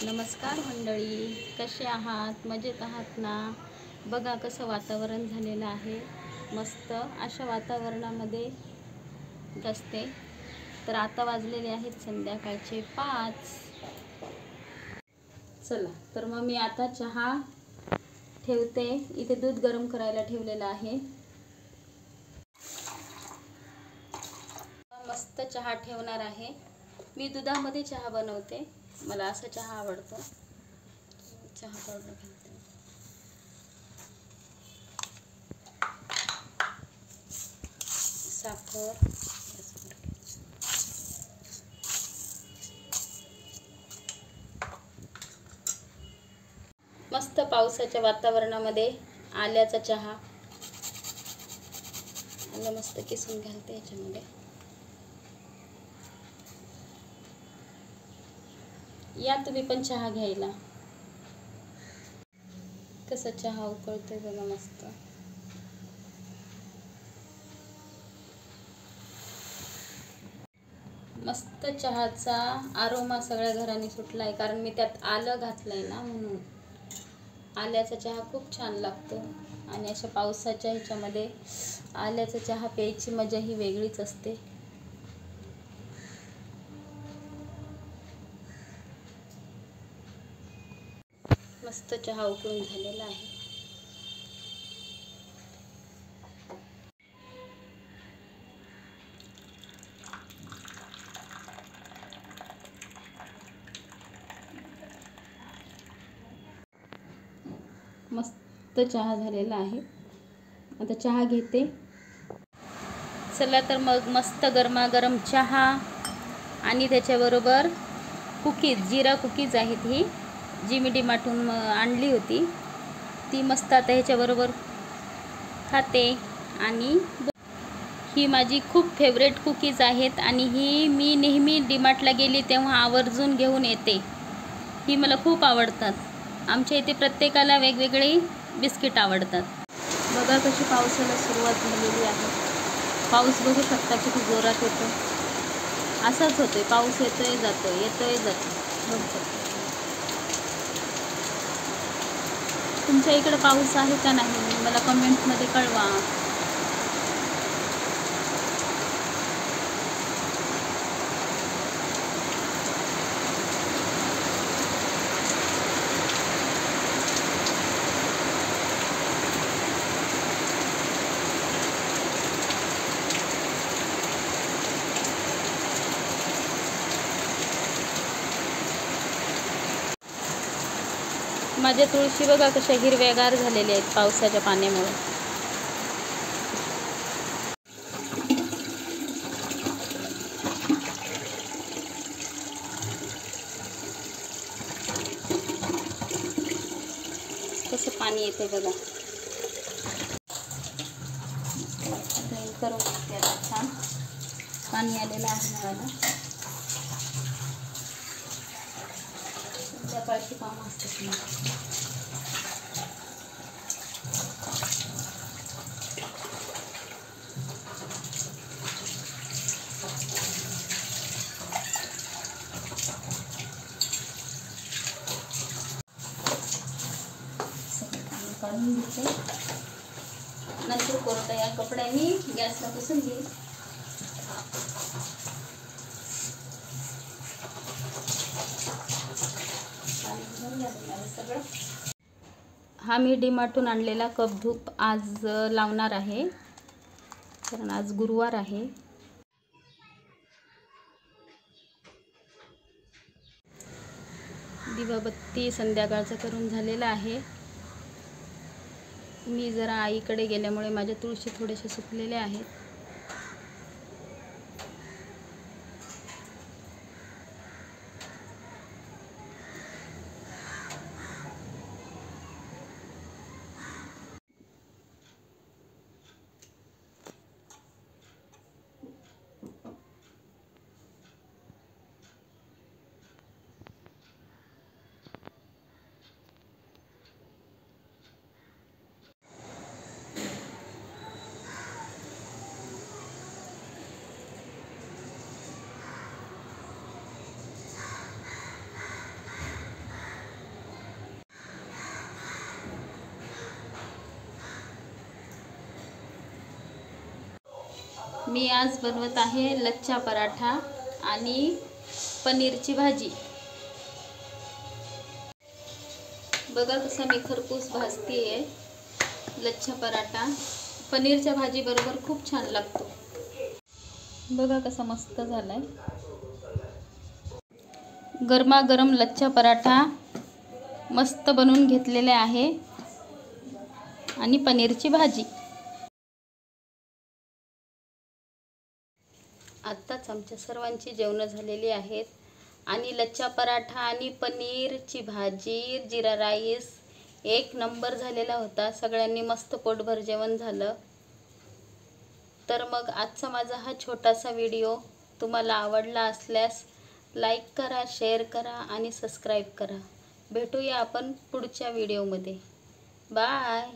नमस्कार मंडळी, कसे आहात? मजेत आहात ना? बघा कसं वातावरण झालेलं आहे, मस्त अशा वातावरणामध्ये बसते. तर आता वाजलेले आहेत संध्याकाळचे 5. चला तर मग मी आता चहा ठेवते. इथे दूध गरम करायला ठेवलेलं आहे. मस्त चहा ठेवणार आहे. मी दुधामध्ये चहा बनवते, मला असा चहा आवडतो. चहा पावडर घालते, साखर, मस्त पावसाच्या वातावरणामध्ये आल्याचा चहा. आलं मस्त किसून घालते याच्यामध्ये. या तुम्ही पण चहा घ्यायला. कसा चहा उकळतोय बघा मस्त. मस्त चहाचा आरोमा सगळ्या घराने सुटलाय, कारण मी त्यात आलं घातलंय ना, म्हणून आल्याचा चहा खूप छान लागतो. आणि अशा पावसाच्या ह्याच्यामध्ये आल्याचा चहा प्यायची मजा ही वेगळीच असते. मस्त चहा उकळून झालेला आहे. मस्त चहा झालेला आहे. आता चहा घेते. चला तर मग मस्त गरमागरम चहा आणि त्याच्याबरोबर कुकीज, जिरा कुकीज आहेत ही, जी मी डीमार्टहून आणली होती. ती मस्त आता ह्याच्याबरोबर खाते. आणि ही माझी खूप फेवरेट कुकीज आहेत आणि ही मी नेहमी डीमार्टला गेली तेव्हा आवर्जून घेऊन येते. ही मला खूप आवडतात. आमच्या इथे प्रत्येकाला वेगवेगळे बिस्किट आवडतात. बघा कशी पावसाला सुरुवात झालेली आहे. पाऊस बघू शकता किती जोरात येतो. असाच होतोय, पाऊस येतोय जातोय, येतोय जातोय. बघू शकता. तुमच्या इकडे पाऊस आहे का नाही मला कमेंटमध्ये कळवा. माझ्या तुळशी बघा कशा हिरव्यागार झालेल्या आहेत पावसाच्या पाण्यामुळे. कसं पाणी येते बघा. करून छान पाणी आलेलं आहे नळाला. संध्याकाळची कामं असतात. काढून घेते, नंतर कोरड्या या कपड्यांनी गॅसला पुसून घेईल. हा मी डीमार्टहून आणलेला कप धूप आज लावणार आहे, कारण आज गुरुवार आहे. दिवाबत्ती संध्याकाळचं करून झालेला आहे. मी जरा आईकडे गेल्यामुळे माझ्या तुळशी थोडेसे सुकलेले आहेत. मी आज बनवत आहे लच्छा पराठा आणि पनीरची भाजी। बघा कसं मी खरपूस भाजतीये। लच्छा पराठा पनीरच्या भाजी बरोबर खूप छान लागतो। बघा कसा मस्त झालाय। गरमागरम लच्छा पराठा मस्त बनवून घेतलेले आहे आणि पनीरची भाजी। आत्ताच आमच्या सर्वांची जेवण झालेली आहेत आणि लच्छा पराठा आणि पनीरची भाजी, जिरा राईस एक नंबर झालेला होता। सगळ्यांनी मस्त पोटभर जेवण झालं। तर मग आजचा माझा हा छोटासा व्हिडिओ तुम्हाला आवडला असल्यास लाईक करा, शेअर करा आणि सबस्क्राईब करा। भेटूया आपण पुढच्या व्हिडिओमध्ये। बाय।